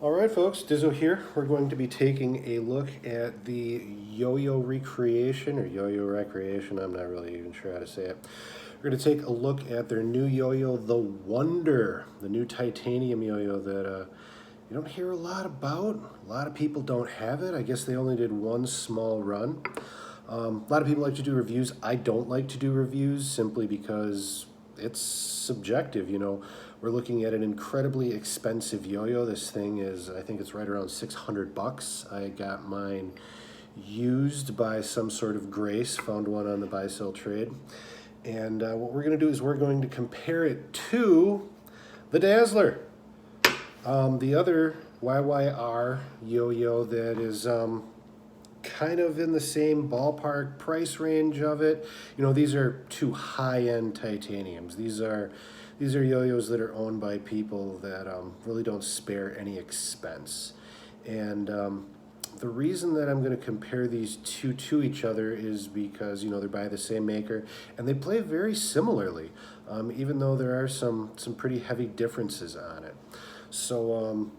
All right, folks, Dizzo here. We're going to be taking a look at the yo-yo recreation or yo-yo recreation. I'm not really even sure how to say it. We're going to take a look at their new yo-yo, the Wonder, the new titanium yo-yo that you don't hear a lot about. A lot of people don't have it. I guess they only did one small run. A lot of people like to do reviews. I don't like to do reviews simply because it's subjective, you know. We're looking at an incredibly expensive yo-yo. This thing is, I think it's right around 600 bucks. I got mine used by some sort of grace, found one on the buy sell trade. And what we're going to do is we're going to compare it to the Dazzler, the other YYR yo-yo that is kind of in the same ballpark price range of it. You know, these are two high-end titaniums. These are yo-yos that are owned by people that really don't spare any expense. And the reason that I'm going to compare these two to each other is because, you know, they're by the same maker and they play very similarly, even though there are some pretty heavy differences on it. So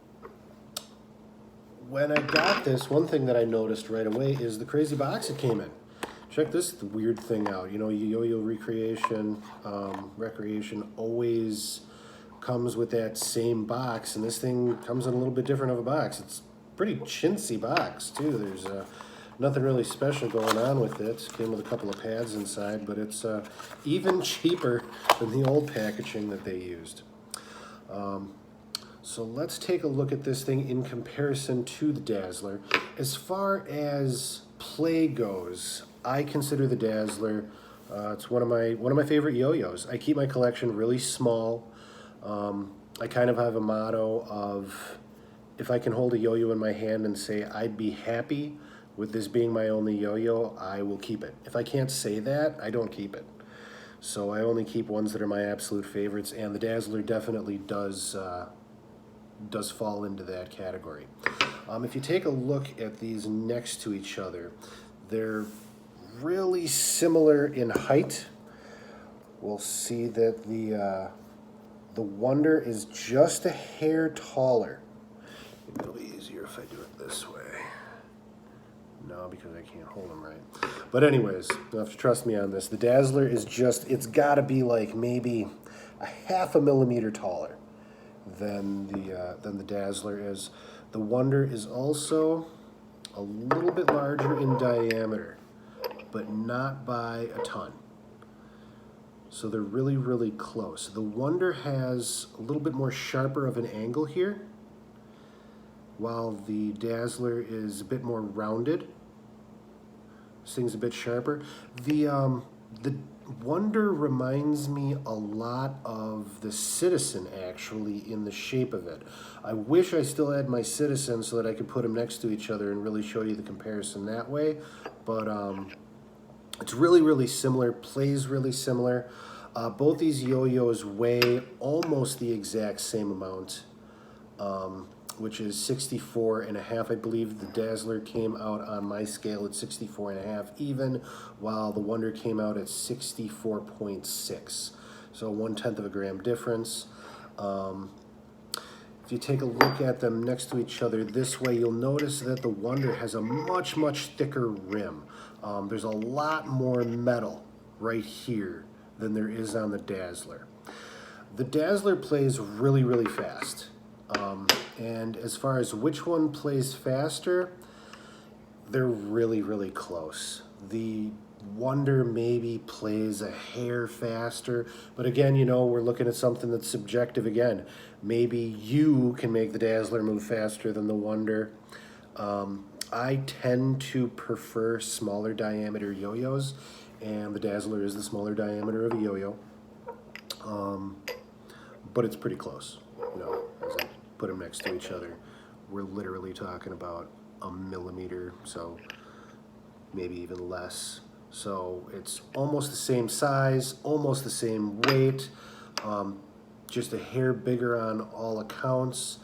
when I got this, one thing that I noticed right away is the crazy box it came in. Check this weird thing out. You know, yo-yo recreation always comes with that same box, and this thing comes in a little bit different of a box. It's a pretty chintzy box, too. There's nothing really special going on with it. It came with a couple of pads inside, but it's even cheaper than the old packaging that they used. So let's take a look at this thing in comparison to the Dazzler. As far as play goes, I consider the Dazzler, it's one of my favorite yo-yos. I keep my collection really small. I kind of have a motto of, if I can hold a yo-yo in my hand and say I'd be happy with this being my only yo-yo, I will keep it. If I can't say that, I don't keep it. So I only keep ones that are my absolute favorites, and the Dazzler definitely does fall into that category. If you take a look at these next to each other, they're really similar in height. We'll see that the Wonder is just a hair taller. Maybe it'll be easier if I do it this way. No, because I can't hold them right. But anyways, you'll have to trust me on this. The Dazzler is just, it's got to be like maybe a half a millimeter taller than the Dazzler is. The Wonder is also a little bit larger in diameter, but not by a ton. So they're really, really close. The Wonder has a little bit more sharper of an angle here, while the Dazzler is a bit more rounded. This thing's a bit sharper. The Wonder reminds me a lot of the Citizen, actually, in the shape of it. I wish I still had my Citizen so that I could put them next to each other and really show you the comparison that way, but it's really, really similar, plays really similar. Both these yo-yos weigh almost the exact same amount, which is 64.5. I believe the Dazzler came out on my scale at 64.5 even, while the Wonder came out at 64.6. So 1/10 of a gram difference. If you take a look at them next to each other this way, you'll notice that the Wonder has a much, much thicker rim. There's a lot more metal right here than there is on the Dazzler. The Dazzler plays really, really fast. And as far as which one plays faster, they're really, really close. The Wonder maybe plays a hair faster, but again, you know, we're looking at something that's subjective again. Maybe you can make the Dazzler move faster than the Wonder. I tend to prefer smaller diameter yo-yos, and the Dazzler is the smaller diameter of a yo-yo. But it's pretty close, you know, as I put them next to each other. We're literally talking about a millimeter, so maybe even less. So it's almost the same size, almost the same weight, just a hair bigger on all accounts.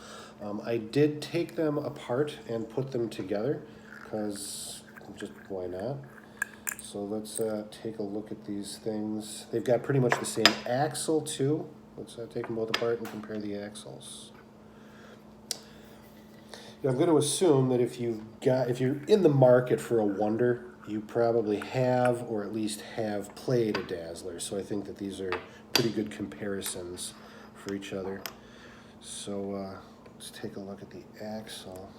I did take them apart and put them together, because just why not? So let's take a look at these things. They've got pretty much the same axle too. Let's take them both apart and compare the axles. I'm going to assume that if you're in the market for a Wonder, you probably have, or at least have played a Dazzler. So I think that these are pretty good comparisons for each other. So let's take a look at the axle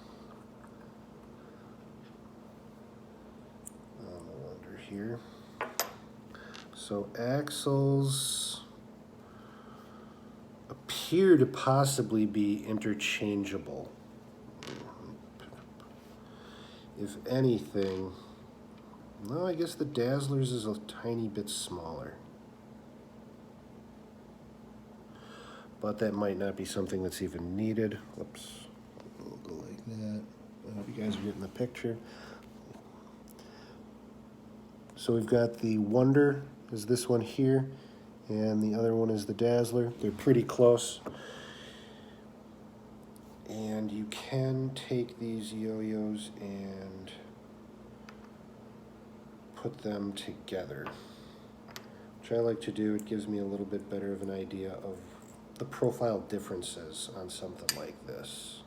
on the Wonder here. So axles appear to possibly be interchangeable. If anything, no, I guess the Dazzler's is a tiny bit smaller. But that might not be something that's even needed. Whoops, we'll go like that. I hope you guys are getting the picture. So we've got the Wonder, is this one here, and the other one is the Dazzler. They're pretty close. And you can take these yo-yos and put them together, which I like to do. It gives me a little bit better of an idea of the profile differences on something like this.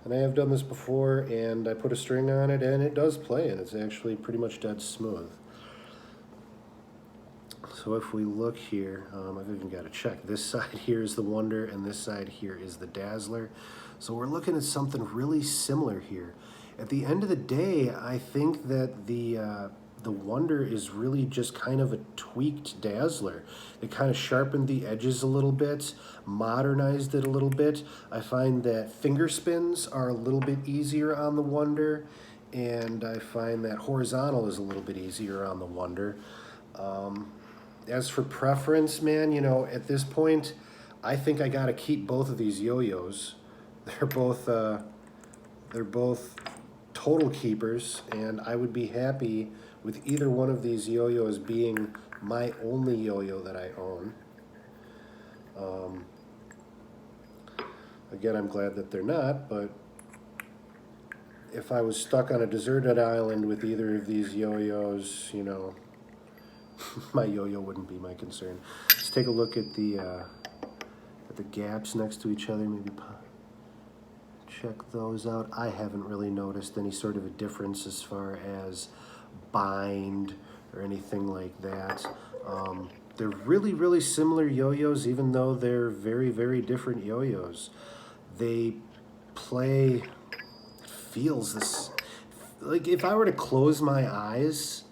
And I have done this before, and I put a string on it, and it does play, and it's actually pretty much dead smooth. So if we look here, I've even got to check. This side here is the Wonder, and this side here is the Dazzler. So we're looking at something really similar here. At the end of the day, I think that the Wonder is really just kind of a tweaked Dazzler. It kind of sharpened the edges a little bit, modernized it a little bit. I find that finger spins are a little bit easier on the Wonder, and I find that horizontal is a little bit easier on the Wonder. As for preference, man, you know, at this point, I think I gotta keep both of these yo-yos. They're both total keepers, and I would be happy with either one of these yo-yos being my only yo-yo that I own. Again, I'm glad that they're not, but if I was stuck on a deserted island with either of these yo-yos, you know, my yo-yo wouldn't be my concern. Let's take a look at the gaps next to each other. Maybe check those out. I haven't really noticed any sort of a difference as far as bind or anything like that. They're really, really similar yo-yos, even though they're very, very different yo-yos. They play, feels this, like if I were to close my eyes,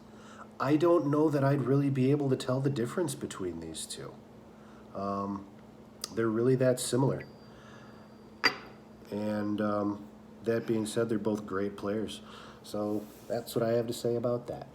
I don't know that I'd really be able to tell the difference between these two. They're really that similar. And that being said, they're both great players. So that's what I have to say about that.